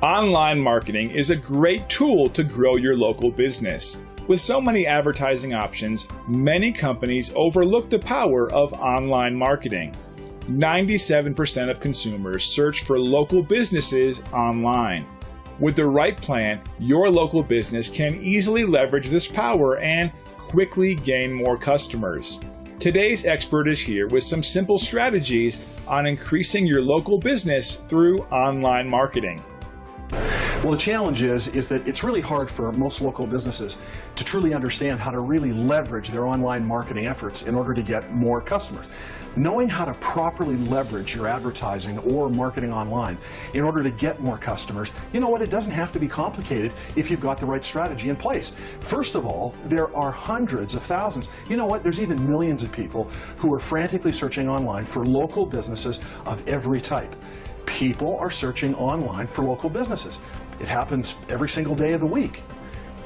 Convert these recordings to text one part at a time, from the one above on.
Online marketing is a great tool to grow your local business. With so many advertising options, many companies overlook the power of online marketing. 97% of consumers search for local businesses online. With the right plan, your local business can easily leverage this power and quickly gain more customers. Today's expert is here with some simple strategies on increasing your local business through online marketing. Well, the challenge is that it's really hard for most local businesses to truly understand how to really leverage their online marketing efforts in order to get more customers. Knowing how to properly leverage your advertising or marketing online in order to get more customers, you know what, it doesn't have to be complicated if you've got the right strategy in place. First of all, there are hundreds of thousands, you know what, there's even millions of people who are frantically searching online for local businesses of every type. People are searching online for local businesses. It happens every single day of the week.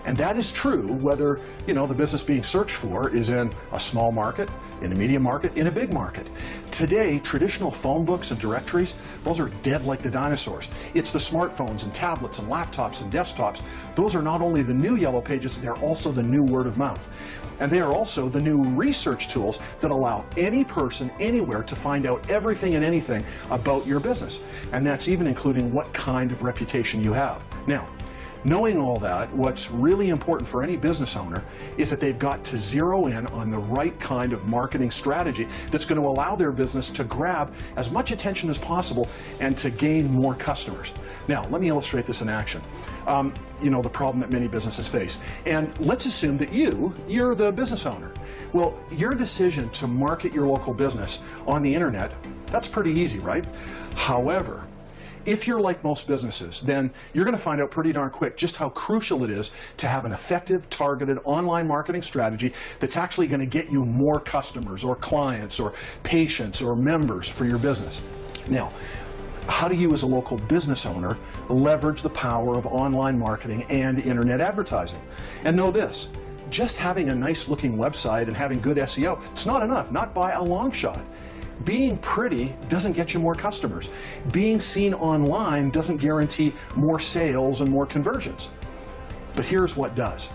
And that is true whether, the business being searched for is in a small market, in a medium market, in a big market. Today, traditional phone books and directories, those are dead like the dinosaurs. It's the smartphones and tablets and laptops and desktops. Those are not only the new yellow pages, they're also the new word of mouth. And they are also the new research tools that allow any person anywhere to find out everything and anything about your business. And that's even including what kind of reputation you have. Now, knowing all that, what's really important for any business owner is that they've got to zero in on the right kind of marketing strategy that's going to allow their business to grab as much attention as possible and to gain more customers. Now, let me illustrate this in action. The problem that many businesses face. And let's assume that you're the business owner. Well, your decision to market your local business on the internet, that's pretty easy, right? However, if you're like most businesses, then you're going to find out pretty darn quick just how crucial it is to have an effective, targeted online marketing strategy that's actually going to get you more customers or clients or patients or members for your business. Now, how do you as a local business owner leverage the power of online marketing and internet advertising? And know this, just having a nice looking website and having good SEO, it's not enough, not by a long shot. Being pretty doesn't get you more customers. Being seen online doesn't guarantee more sales and more conversions. But here's what does.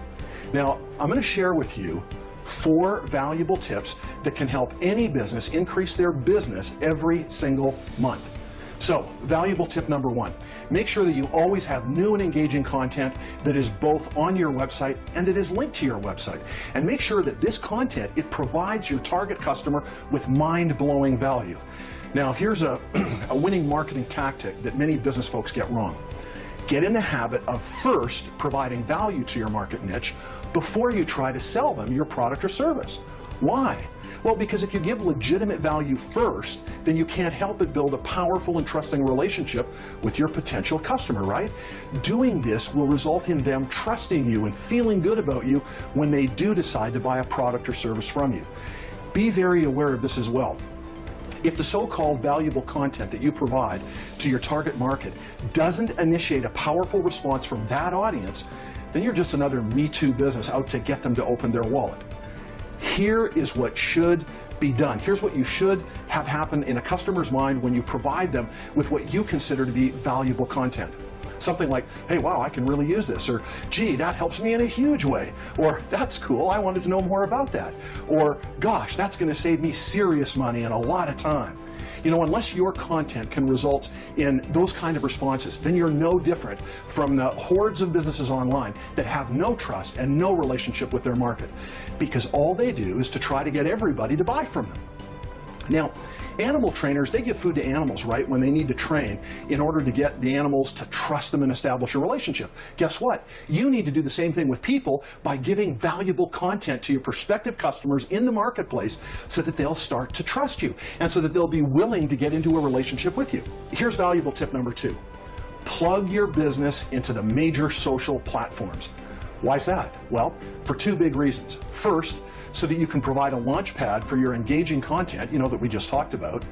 Now, I'm going to share with you 4 valuable tips that can help any business increase their business every single month. So, valuable tip number 1, make sure that you always have new and engaging content that is both on your website and that is linked to your website. And make sure that this content, it provides your target customer with mind-blowing value. Now, here's a winning marketing tactic that many business folks get wrong. Get in the habit of first providing value to your market niche before you try to sell them your product or service. Why? Well, because if you give legitimate value first, then you can't help but build a powerful and trusting relationship with your potential customer, right? Doing this will result in them trusting you and feeling good about you when they do decide to buy a product or service from you. Be very aware of this as well. If the so-called valuable content that you provide to your target market doesn't initiate a powerful response from that audience, then you're just another Me Too business out to get them to open their wallet. Here is what should be done. Here's what you should have happen in a customer's mind when you provide them with what you consider to be valuable content. Something like, hey, wow, I can really use this, or gee, that helps me in a huge way, or that's cool, I wanted to know more about that, or gosh, that's going to save me serious money and a lot of time. Unless your content can result in those kind of responses, then you're no different from the hordes of businesses online that have no trust and no relationship with their market, because all they do is to try to get everybody to buy from them. Now, animal trainers, they give food to animals, right, when they need to train in order to get the animals to trust them and establish a relationship. Guess what? You need to do the same thing with people by giving valuable content to your prospective customers in the marketplace so that they'll start to trust you and so that they'll be willing to get into a relationship with you. Here's valuable tip number 2. Plug your business into the major social platforms. Why is that? Well, for 2 big reasons. First, so that you can provide a launch pad for your engaging content, that we just talked about.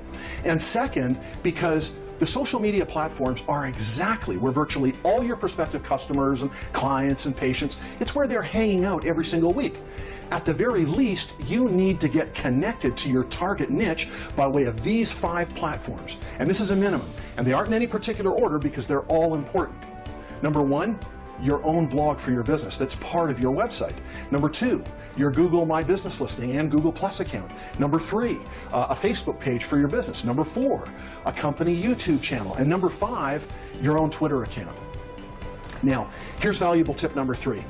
And second, because the social media platforms are exactly where virtually all your prospective customers and clients and patients, it's where they're hanging out every single week. At the very least, you need to get connected to your target niche by way of these 5 platforms. And this is a minimum. And they aren't in any particular order because they're all important. Number one, your own blog for your business that's part of your website. Number two, your Google My Business listing and Google Plus account. Number three, a Facebook page for your business. Number four, a company YouTube channel. And number five, your own Twitter account. Now, here's valuable tip number three.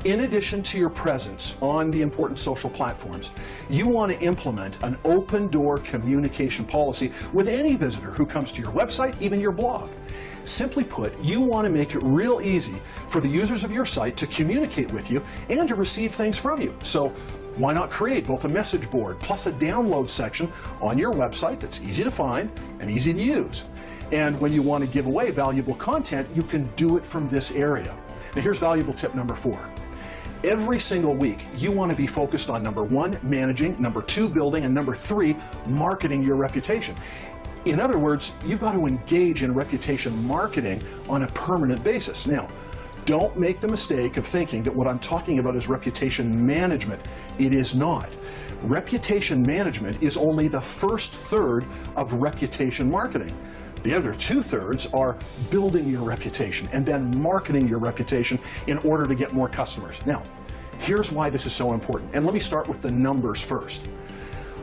In addition to your presence on the important social platforms, you want to implement an open door communication policy with any visitor who comes to your website, even your blog. Simply put, you want to make it real easy for the users of your site to communicate with you and to receive things from you. So why not create both a message board plus a download section on your website that's easy to find and easy to use? And when you want to give away valuable content, you can do it from this area. Now here's valuable tip number four. Every single week, you want to be focused on number one, managing, number two, building, and number three, marketing your reputation. In other words, you've got to engage in reputation marketing on a permanent basis. Now, don't make the mistake of thinking that what I'm talking about is reputation management. It is not. Reputation management is only the first third of reputation marketing. The other two-thirds are building your reputation and then marketing your reputation in order to get more customers. Now, here's why this is so important. And let me start with the numbers first.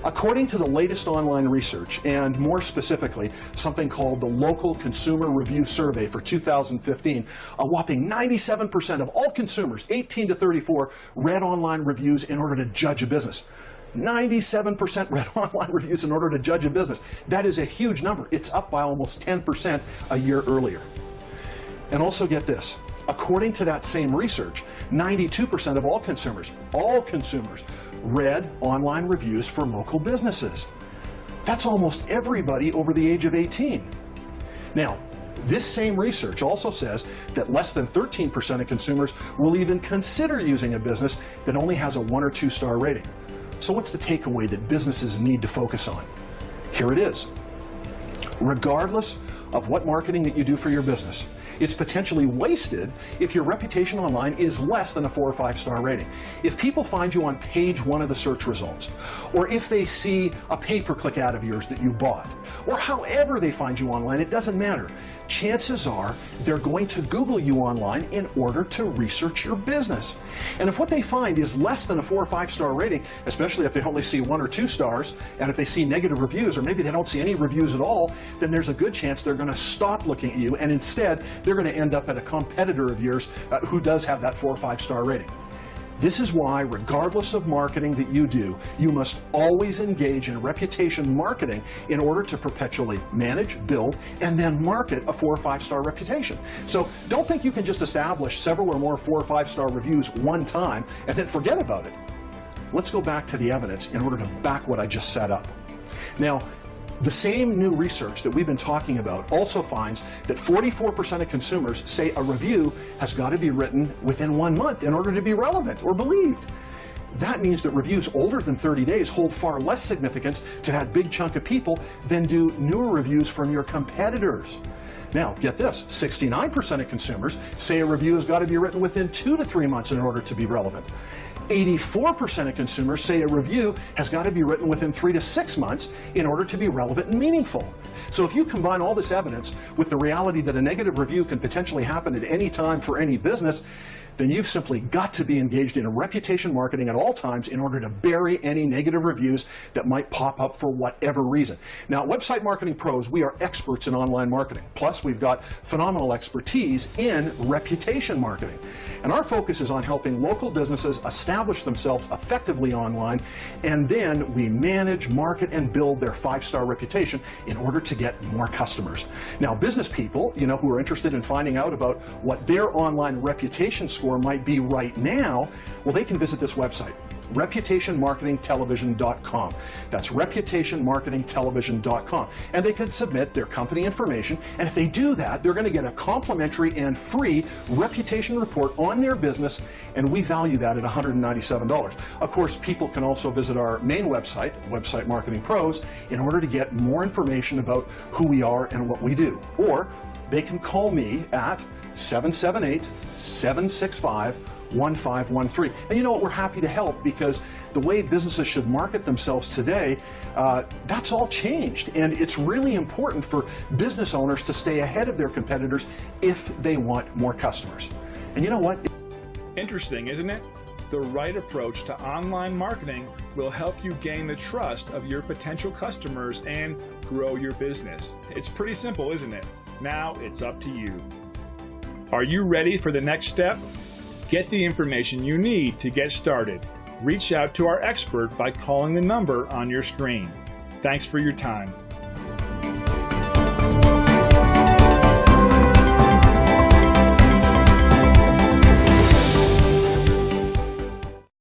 According to the latest online research, and more specifically, something called the Local Consumer Review Survey for 2015, a whopping 97% of all consumers 18 to 34 read online reviews in order to judge a business. 97% read online reviews in order to judge a business. That is a huge number. It's up by almost 10% a year earlier. And also get this. According to that same research, 92% of all consumers read online reviews for local businesses. That's almost everybody over the age of 18. Now, this same research also says that less than 13% of consumers will even consider using a business that only has a 1 or 2 star rating. So what's the takeaway that businesses need to focus on? Here it is. Regardless of what marketing that you do for your business, it's potentially wasted if your reputation online is less than a 4 or 5 star rating. If people find you on page 1 of the search results, or if they see a pay-per-click ad of yours that you bought, or however they find you online, it doesn't matter. Chances are they're going to Google you online in order to research your business. And if what they find is less than a 4 or 5 star rating, especially if they only see 1 or 2 stars, and if they see negative reviews, or maybe they don't see any reviews at all, then there's a good chance they're going to stop looking at you, and instead they're going to end up at a competitor of yours who does have that 4 or 5 star rating. This is why, regardless of marketing that you do, you must always engage in reputation marketing in order to perpetually manage, build, and then market a 4 or 5 star reputation. So don't think you can just establish several or more 4 or 5 star reviews one time and then forget about it. Let's go back to the evidence in order to back what I just set up. Now, the same new research that we've been talking about also finds that 44% of consumers say a review has got to be written within 1 month in order to be relevant or believed. That means that reviews older than 30 days hold far less significance to that big chunk of people than do newer reviews from your competitors. Now, get this, 69% of consumers say a review has got to be written within 2 to 3 months in order to be relevant. 84% of consumers say a review has got to be written within 3 to 6 months in order to be relevant and meaningful. So if you combine all this evidence with the reality that a negative review can potentially happen at any time for any business, then you've simply got to be engaged in reputation marketing at all times in order to bury any negative reviews that might pop up for whatever reason. Now, at Website Marketing Pros, we are experts in online marketing. Plus, we've got phenomenal expertise in reputation marketing. And our focus is on helping local businesses establish themselves effectively online, and then we manage, market, and build their 5-star reputation in order to get more customers. Now, business people, who are interested in finding out about what their online reputation score might be right now, well, they can visit this website, reputationmarketingtelevision.com. That's reputationmarketingtelevision.com. And they can submit their company information, and if they do that, they're going to get a complimentary and free reputation report on their business, and we value that at $197. Of course, people can also visit our main website, Website Marketing Pros, in order to get more information about who we are and what we do. Or they can call me at 778-765 1513. And you know what, we're happy to help, because the way businesses should market themselves today, that's all changed. And it's really important for business owners to stay ahead of their competitors if they want more customers. And you know what? Interesting, isn't it? The right approach to online marketing will help you gain the trust of your potential customers and grow your business. It's pretty simple, isn't it? Now it's up to you. Are you ready for the next step? Get the information you need to get started. Reach out to our expert by calling the number on your screen. Thanks for your time.